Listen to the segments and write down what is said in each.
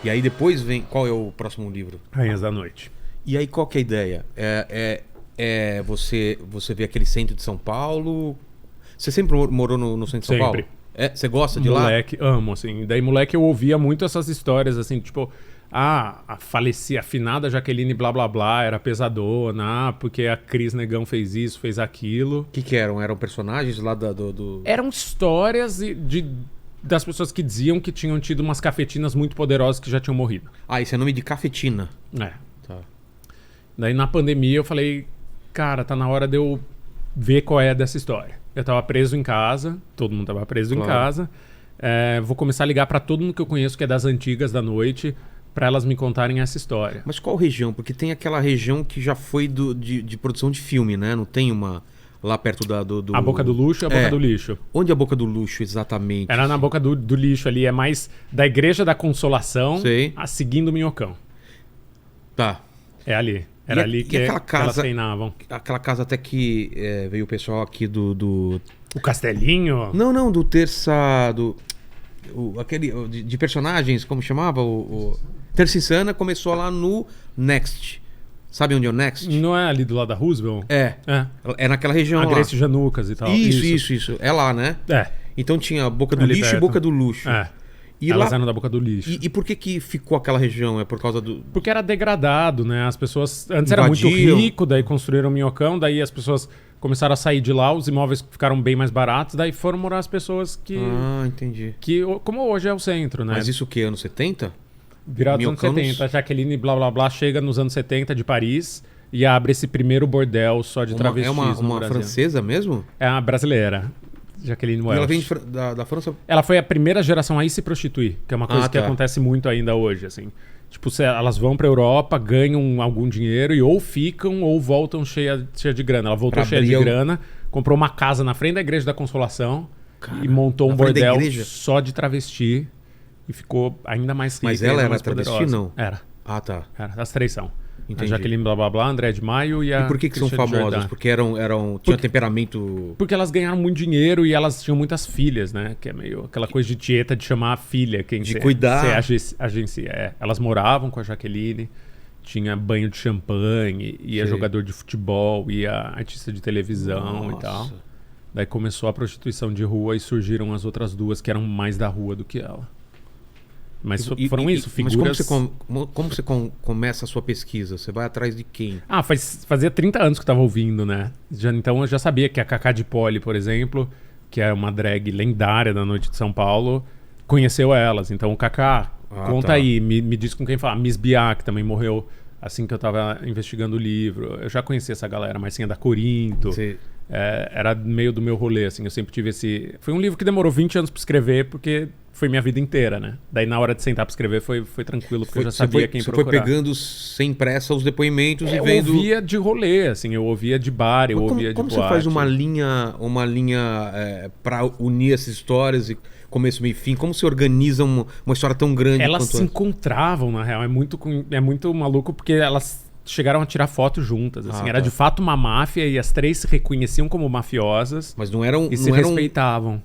E aí depois vem... Qual é o próximo livro? Rainhas da Noite. E aí qual que é a ideia? Você vê aquele centro de São Paulo? Você sempre morou no centro de São Paulo? Sempre. Você gosta de lá? Moleque, amo, assim. Daí, moleque, eu ouvia muito essas histórias, assim, tipo... a afinada Jaqueline blá blá blá era pesadona, porque a Cris Negão fez isso, fez aquilo. O que eram? Eram personagens lá do... Eram histórias das pessoas que diziam que tinham tido umas cafetinas muito poderosas que já tinham morrido. Ah, esse é nome de cafetina. É. Tá. Daí na pandemia eu falei, cara, tá na hora de eu ver qual é dessa história. Eu tava preso em casa, todo mundo tava preso em casa. Vou começar a ligar pra todo mundo que eu conheço que é das antigas da noite, pra elas me contarem essa história. Mas qual região? Porque tem aquela região que já foi de produção de filme, né? Não tem uma lá perto do... A Boca do Luxo e a Boca do Lixo. Onde é a Boca do Luxo, exatamente? Era na Boca do Lixo ali, é mais da Igreja da Consolação, seguindo o Minhocão. Tá. É ali. Era ali que elas treinavam. Aquela casa até que veio o pessoal aqui do... O Castelinho? Não, do Terça... aquele de personagens, como chamava? O Terça Insana começou lá no Next. Sabe onde é o Next? Não é ali do lado da Roosevelt? É naquela região lá. A Grace Janucas e tal. Isso. É lá, né? Então tinha a Boca do Lixo e Boca do Luxo. E elas lá... eram da Boca do Lixo. E por que ficou aquela região? É por causa do... Porque era degradado, né? As pessoas... Antes era muito rico, daí construíram o Minhocão, daí as pessoas começaram a sair de lá, os imóveis ficaram bem mais baratos, daí foram morar as pessoas que... Ah, entendi. Como hoje é o centro, né? Mas isso o quê? Anos 70? Virado nos anos 70. A Jaqueline blá blá blá chega nos anos 70 de Paris e abre esse primeiro bordel só de travestis. É uma francesa mesmo? É uma brasileira. Jaqueline Welch. E ela vem da França? Ela foi a primeira geração a ir se prostituir, que é uma coisa que acontece muito ainda hoje, assim. Tipo, elas vão pra Europa, ganham algum dinheiro e ou ficam ou voltam cheia de grana. Ela voltou cheia de grana, comprou uma casa na frente da Igreja da Consolação e montou um bordel só de travesti e ficou ainda mais rica. Mas ela era travesti, poderosa. Não? Era. Ah, tá. Era. As três são. Entendi. A Jaqueline blá blá blá, André de Maio e a... E por que são famosas? Porque tinham temperamento... Porque elas ganharam muito dinheiro e elas tinham muitas filhas, né? Que é meio aquela coisa de tieta de chamar a filha. Cuidar. Agencia. Elas moravam com a Jaqueline, tinha banho de champanhe, ia jogador de futebol, ia artista de televisão e tal. Daí começou a prostituição de rua e surgiram as outras duas que eram mais da rua do que ela. Mas foram figuras... Mas como você começa a sua pesquisa? Você vai atrás de quem? Fazia 30 anos que eu tava ouvindo, né? Então eu já sabia que a Cacá de Poli, por exemplo, que é uma drag lendária da noite de São Paulo, conheceu elas. Então o Cacá, conta aí, me diz com quem fala. Miss Biá, que também morreu assim que eu tava investigando o livro. Eu já conhecia essa galera, mas sim a da Corinto. Era meio do meu rolê, assim. Eu sempre tive esse... Foi um livro que demorou 20 anos pra escrever, porque... Foi minha vida inteira, né? Daí na hora de sentar pra escrever foi tranquilo, porque eu já sabia quem procurar. Você foi pegando sem pressa os depoimentos e vendo... Eu ouvia de rolê, assim, eu ouvia de bar, eu ouvia de boate. Como você faz uma linha pra unir essas histórias e começo, meio e fim? Como você organiza uma história tão grande? Elas se encontravam, na real. É muito maluco, porque elas chegaram a tirar foto juntas, assim. Era de fato uma máfia e as três se reconheciam como mafiosas. Mas não eram... E se respeitavam.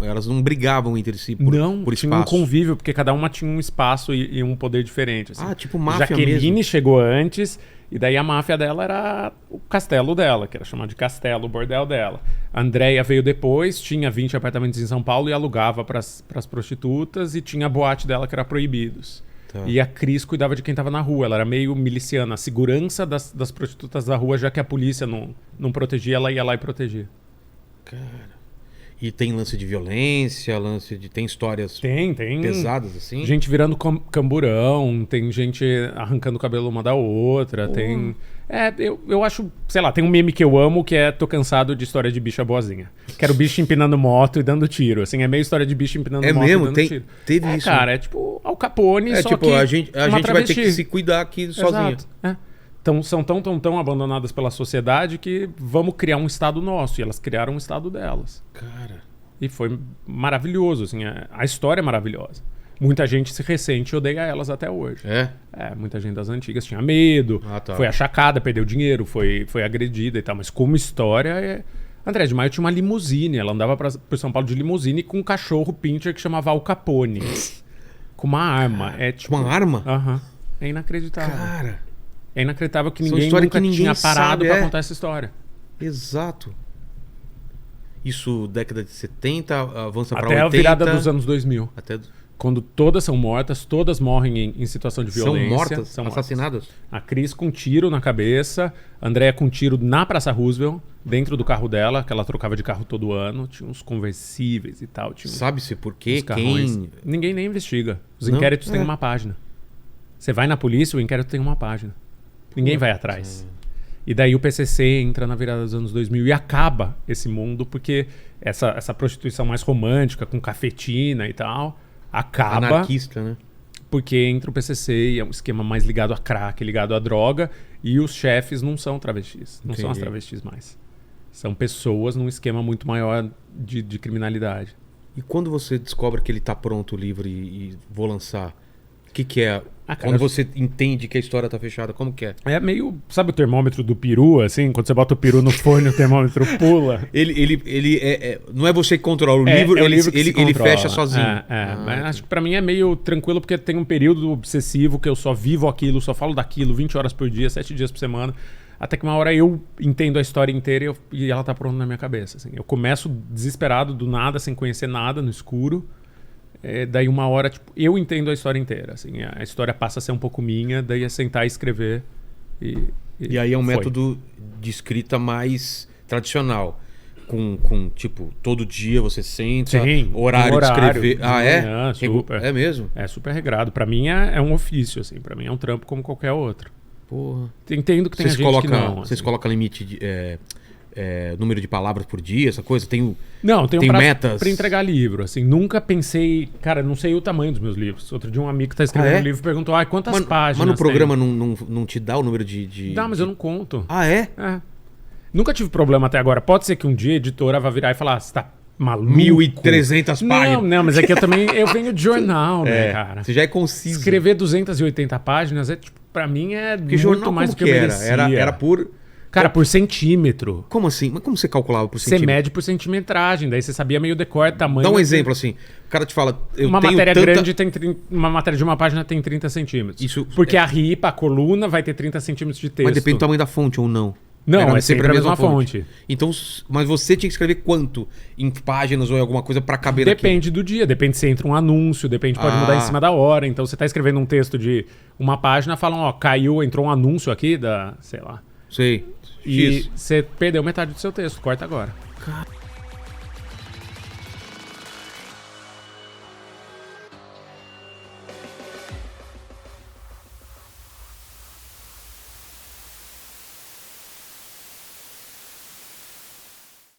Elas não brigavam entre si por espaço? Tinha um convívio, porque cada uma tinha um espaço e um poder diferente, assim. Tipo máfia Jaqueline mesmo. Chegou antes, e daí a máfia dela era o castelo dela, que era chamado de castelo, o bordel dela. A Andréia veio depois, tinha 20 apartamentos em São Paulo e alugava pras prostitutas, e tinha a boate dela que era Proibidos. E a Cris cuidava de quem tava na rua. Ela era meio miliciana. A segurança das prostitutas da rua, já que a polícia não protegia, ela ia lá e protegia. Cara... E tem lance de violência, tem histórias tem pesadas assim? Gente virando camburão, tem gente arrancando o cabelo uma da outra, tem... eu acho, sei lá, tem um meme que eu amo que é Tô cansado de história de bicha boazinha. Quero bicho empinando moto e dando tiro, assim, é meio história de bicho empinando moto mesmo? e dando tiro. Teve isso? Cara, é tipo Al Capone, só tipo, que a gente vai ter que se cuidar aqui sozinha. Então, são tão abandonadas pela sociedade que vamos criar um estado nosso. E elas criaram um estado delas. Cara. E foi maravilhoso, assim. A história é maravilhosa. Muita gente se ressente e odeia elas até hoje. Muita gente das antigas tinha medo, foi achacada, perdeu dinheiro, foi agredida e tal. Mas como história, André de Maio tinha uma limusine. Ela andava por São Paulo de limusine com um cachorro pincher que chamava Al Capone. Com uma arma. É tipo... Com uma arma? Aham. É inacreditável. Cara, É inacreditável que São ninguém história nunca que ninguém tinha parado sabe, pra é. contar essa história. exato. Isso, década de 70, avança pra Até 80. a virada dos anos 2000. Até... Quando todas são mortas, todas morrem em situação de violência. São mortas? São mortas. Assassinadas? A Cris com um tiro na cabeça, a Andrea com um tiro na Praça Roosevelt, dentro do carro dela, que ela trocava de carro todo ano. Tinha uns conversíveis e tal. Tinha Sabe-se por quê? uns carrões. Quem... Ninguém nem investiga. Os Não? inquéritos têm É. uma página. Você vai na polícia, o inquérito tem uma página. Ninguém vai atrás. E daí o PCC entra na virada dos anos 2000 e acaba esse mundo, porque essa prostituição mais romântica, com cafetina e tal, acaba Anarquista, né? porque entra o PCC e é um esquema mais ligado a crack, ligado à droga, e os chefes não são travestis. Não são as Entendi. travestis mais. São pessoas num esquema muito maior de criminalidade. E quando você descobre que ele tá pronto, o livro, e vou lançar, o que é? Ah, cara, Quando você entende que a história tá fechada, como que é? É meio, sabe o termômetro do peru, assim? Quando você bota o peru no forno, o termômetro pula. Não é você que controla o É, livro, é o ele, livro que ele, se ele controla. fecha sozinho. Mas acho que pra mim é meio tranquilo, porque tem um período obsessivo que eu só vivo aquilo, só falo daquilo 20 horas por dia, 7 dias por semana. Até que uma hora eu entendo a história inteira e ela tá pronta na minha cabeça. Assim. Eu começo desesperado, do nada, sem conhecer nada, no escuro. Daí uma hora, tipo, eu entendo a história inteira. Assim, a história passa a ser um pouco minha, daí é sentar e escrever. E aí é um foi. método de escrita mais tradicional. Com tipo, todo dia você senta, Sim, horário de escrever. de Ah, é? manhã, super. É mesmo? É super regrado. Pra mim é um ofício, assim. Pra mim é um trampo como qualquer outro. Porra. Entendo que tem gente que não. Vocês assim. colocam limite de número de palavras por dia, essa coisa? Tem Não, tem um tem prazo metas? pra entregar livro. Assim, nunca pensei... Cara, não sei o tamanho dos meus livros. Outro dia um amigo que tá escrevendo um livro perguntou, quantas páginas Mas no programa tem? não te dá o número de... Dá, mas eu não conto. Ah, é? É. Nunca tive problema até agora. Pode ser que um dia a editora vá virar e falar, você tá maluco? 1.300 páginas. Não, mas é que eu venho de jornal, né, cara? Você já é conciso. Escrever 280 páginas tipo, pra mim é Porque muito jornal mais como do que eu era? merecia. Era por... Cara, por centímetro. Como assim? Mas como você calculava por Você centímetro? mede por centimetragem, daí você sabia meio decor, tamanho. Dá um exemplo assim. O cara te fala, eu Uma tenho matéria tanta... grande tem uma matéria de uma página tem 30 centímetros. Isso Porque a ripa, a coluna, vai ter 30 centímetros de texto. Mas depende do tamanho da fonte ou não. Não, Era é sempre a mesma fonte. Então, mas você tinha que escrever quanto em páginas ou em alguma coisa pra caber Depende do dia, depende se entra um anúncio, depende, pode mudar em cima da hora. Então você tá escrevendo um texto de uma página, falam, entrou um anúncio aqui da, sei lá. Sei. E X. você perdeu metade do seu texto, corta agora.